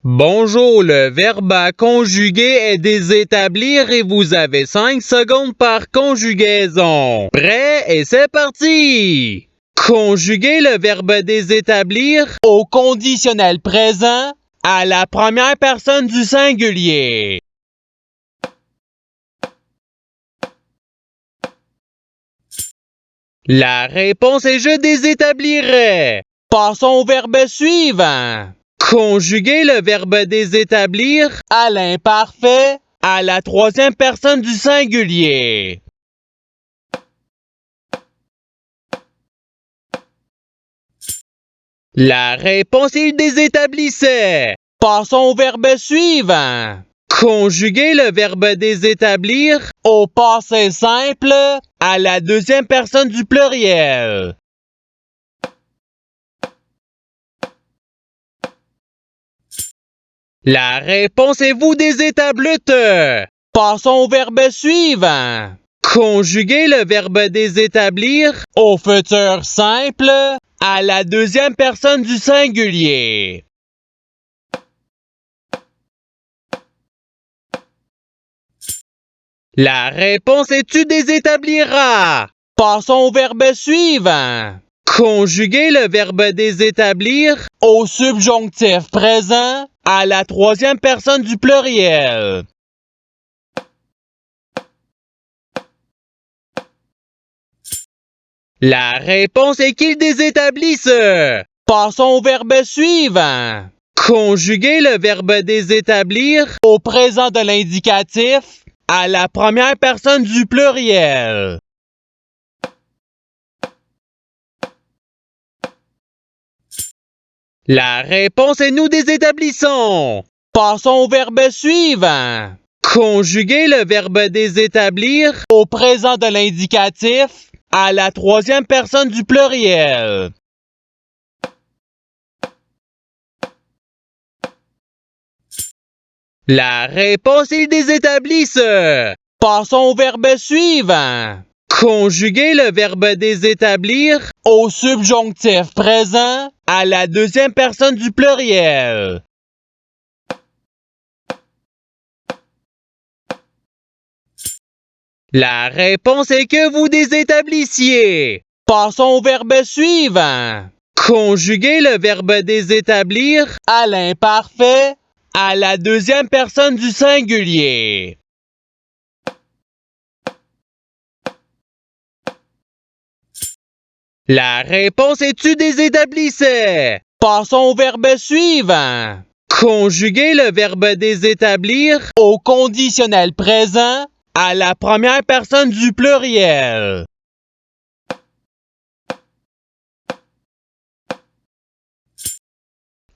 Bonjour, le verbe à conjuguer est désétablir et vous avez 5 secondes par conjugaison. Prêt et c'est parti! Conjuguer le verbe désétablir au conditionnel présent à la première personne du singulier. La réponse est je désétablirai. Passons au verbe suivant. Conjuguer le verbe désétablir à l'imparfait à la troisième personne du singulier. La réponse est il désétablissait. Passons au verbe suivant. Conjuguer le verbe désétablir au passé simple à la deuxième personne du pluriel. La réponse est vous désétablite. Passons au verbe suivant. Conjuguer le verbe désétablir au futur simple à la deuxième personne du singulier. La réponse est tu désétabliras. Passons au verbe suivant. Conjuguer le verbe désétablir au subjonctif présent à la troisième personne du pluriel. La réponse est qu'il désétablisse. Passons au verbe suivant. Conjuguer le verbe désétablir au présent de l'indicatif à la première personne du pluriel. La réponse est nous désétablissons. Passons au verbe suivant. Conjuguer le verbe désétablir au présent de l'indicatif à la troisième personne du pluriel. La réponse est désétablisse. Passons au verbe suivant. Conjuguer le verbe désétablir au subjonctif présent à la deuxième personne du pluriel. La réponse est que vous désétablissiez. Passons au verbe suivant. Conjuguer le verbe désétablir à l'imparfait à la deuxième personne du singulier. La réponse est tu désétablissais. Passons au verbe suivant. Conjuguer le verbe désétablir au conditionnel présent à la première personne du pluriel.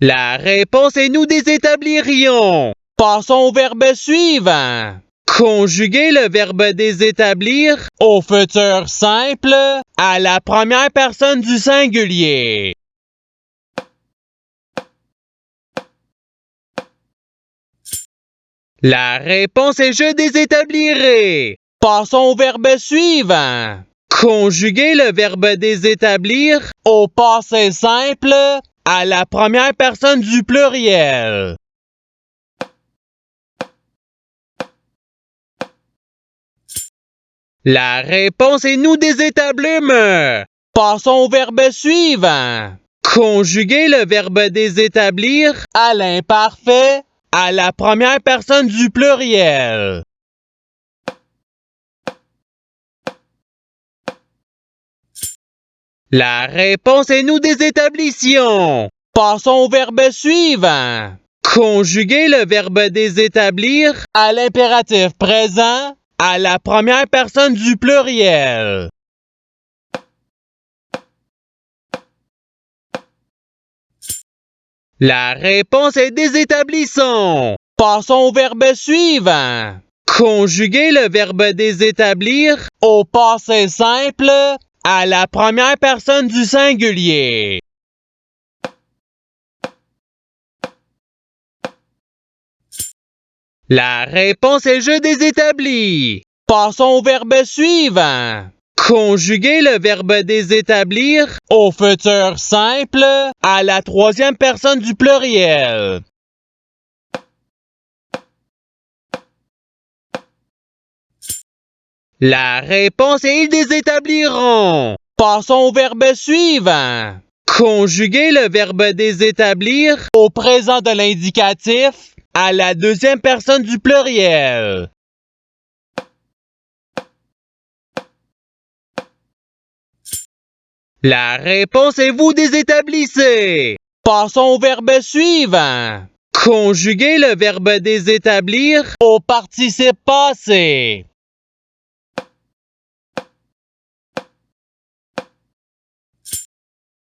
La réponse est nous désétablirions. Passons au verbe suivant. Conjuguer le verbe désétablir au futur simple à la première personne du singulier. La réponse est je désétablirai. Passons au verbe suivant. Conjuguer le verbe désétablir au passé simple à la première personne du pluriel. La réponse est nous désétablîmes. Passons au verbe suivant. Conjuguer le verbe désétablir à l'imparfait à la première personne du pluriel. La réponse est nous désétablissions. Passons au verbe suivant. Conjuguer le verbe désétablir à l'impératif présent à la première personne du pluriel. La réponse est désétablissons. Passons au verbe suivant. Conjuguer le verbe désétablir au passé simple à la première personne du singulier. La réponse est je désétablis. Passons au verbe suivant. Conjuguer le verbe désétablir au futur simple à la troisième personne du pluriel. La réponse est ils désétabliront. Passons au verbe suivant. Conjuguer le verbe désétablir au présent de l'indicatif à la deuxième personne du pluriel. La réponse est vous désétablissez. Passons au verbe suivant. Conjuguer le verbe désétablir au participe passé.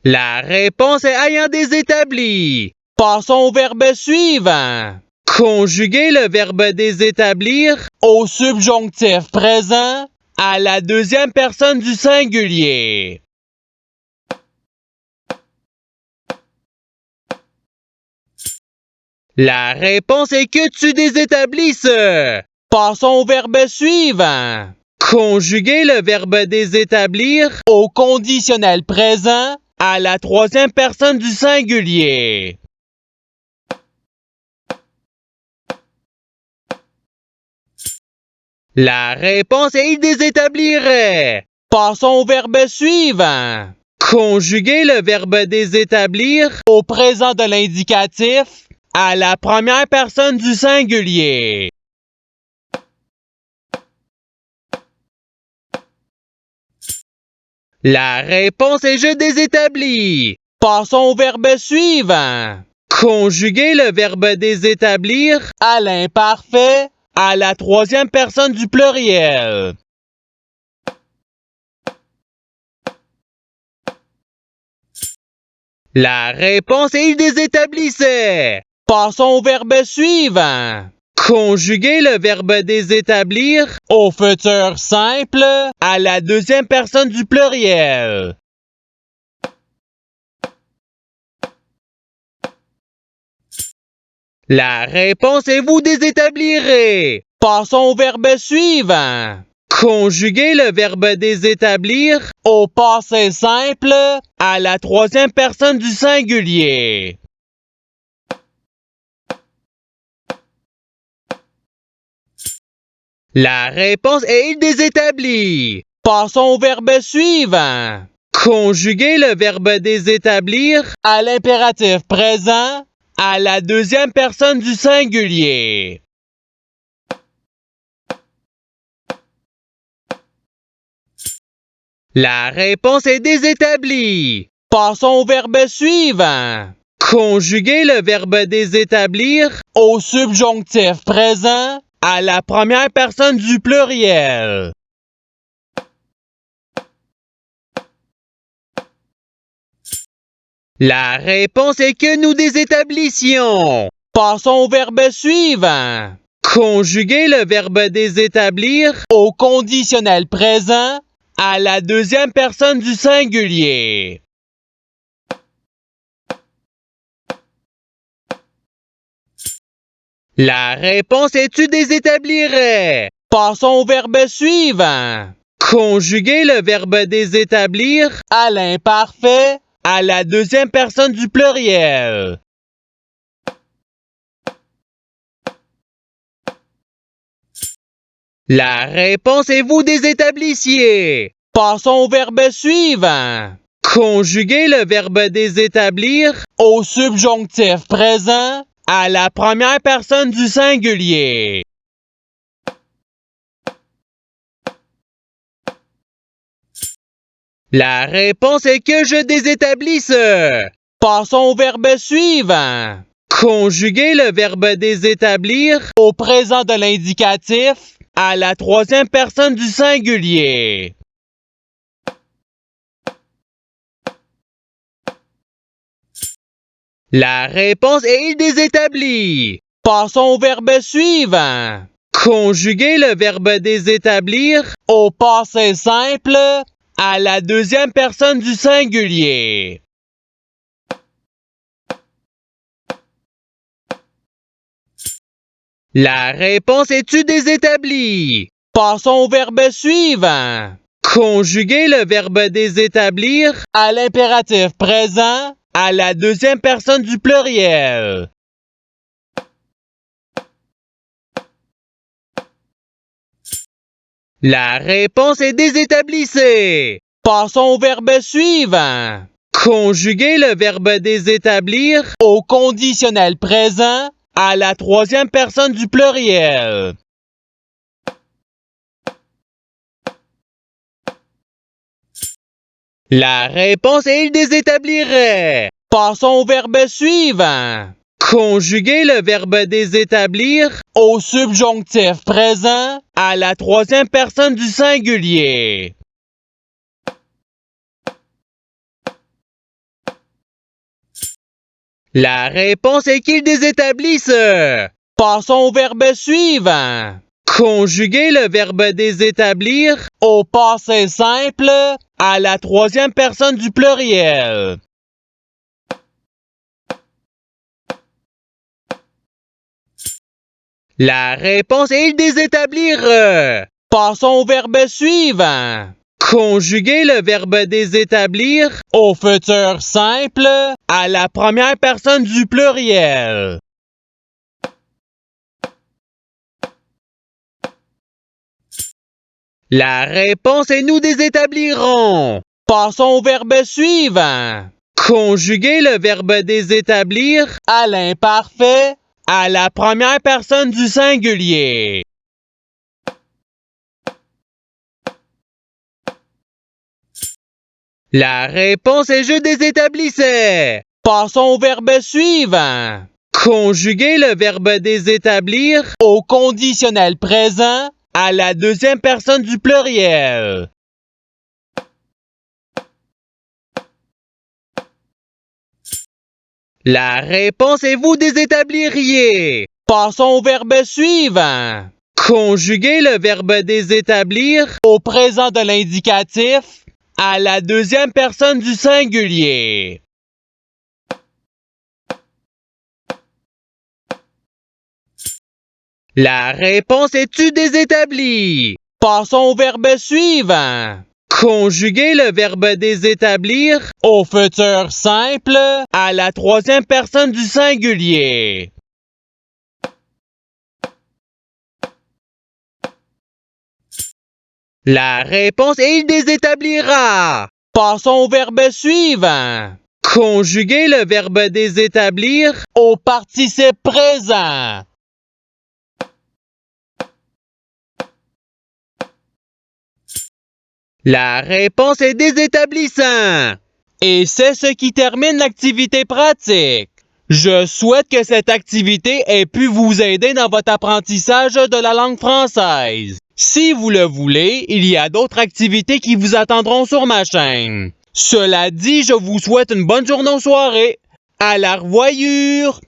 La réponse est ayant désétabli. Passons au verbe suivant. Conjuguer le verbe désétablir au subjonctif présent à la deuxième personne du singulier. La réponse est que tu désétablisses. Passons au verbe suivant. Conjuguer le verbe désétablir au conditionnel présent à la troisième personne du singulier. La réponse est il désétablirait. Passons au verbe suivant. Conjuguer le verbe désétablir au présent de l'indicatif à la première personne du singulier. La réponse est je désétablis. Passons au verbe suivant. Conjuguer le verbe désétablir à l'imparfait à la troisième personne du pluriel. La réponse est il désétablissait. Passons au verbe suivant. Conjuguer le verbe désétablir au futur simple à la deuxième personne du pluriel. La réponse est vous désétablirez. Passons au verbe suivant. Conjuguer le verbe désétablir au passé simple à la troisième personne du singulier. La réponse est il désétablit. Passons au verbe suivant. Conjuguer le verbe désétablir à l'impératif présent à la deuxième personne du singulier. La réponse est désétablie. Passons au verbe suivant. Conjuguer le verbe désétablir au subjonctif présent à la première personne du pluriel. La réponse est que nous désétablissions. Passons au verbe suivant. Conjuguer le verbe désétablir au conditionnel présent à la deuxième personne du singulier. La réponse est tu désétablirais. Passons au verbe suivant. Conjuguer le verbe désétablir à l'imparfait à la deuxième personne du pluriel. La réponse est vous désétablissiez. Passons au verbe suivant. Conjuguer le verbe désétablir au subjonctif présent à la première personne du singulier. La réponse est que je désétablisse. Passons au verbe suivant. Conjuguer le verbe désétablir au présent de l'indicatif à la troisième personne du singulier. La réponse est il désétablit. Passons au verbe suivant. Conjuguer le verbe désétablir au passé simple à la deuxième personne du singulier. La réponse est tu désétablis. Passons au verbe suivant. Conjuguer le verbe désétablir à l'impératif présent à la deuxième personne du pluriel. La réponse est désétablissez. Passons au verbe suivant. Conjuguez le verbe désétablir au conditionnel présent à la troisième personne du pluriel. La réponse est il désétablirait. Passons au verbe suivant. Conjuguez le verbe désétablir au subjonctif présent à la troisième personne du singulier. La réponse est qu'il désétablisse. Passons au verbe suivant. Conjuguez le verbe désétablir au passé simple à la troisième personne du pluriel. La réponse est il désétablir. Passons au verbe suivant. Conjuguez le verbe désétablir au futur simple à la première personne du pluriel. La réponse est nous désétablirons. Passons au verbe suivant. Conjuguez le verbe désétablir à l'imparfait à la première personne du singulier. La réponse est je désétablissais. Passons au verbe suivant. Conjuguez le verbe désétablir au conditionnel présent à la deuxième personne du pluriel. La réponse est vous désétabliriez. Passons au verbe suivant. Conjuguez le verbe désétablir au présent de l'indicatif à la deuxième personne du singulier. La réponse est tu désétabli. Passons au verbe suivant. Conjuguez le verbe désétablir au futur simple à la troisième personne du singulier. La réponse est il désétablira. Passons au verbe suivant. Conjuguez le verbe désétablir au participe présent. La réponse est désétablissant. Et c'est ce qui termine l'activité pratique. Je souhaite que cette activité ait pu vous aider dans votre apprentissage de la langue française. Si vous le voulez, il y a d'autres activités qui vous attendront sur ma chaîne. Cela dit, je vous souhaite une bonne journée ou soirée. À la revoyure!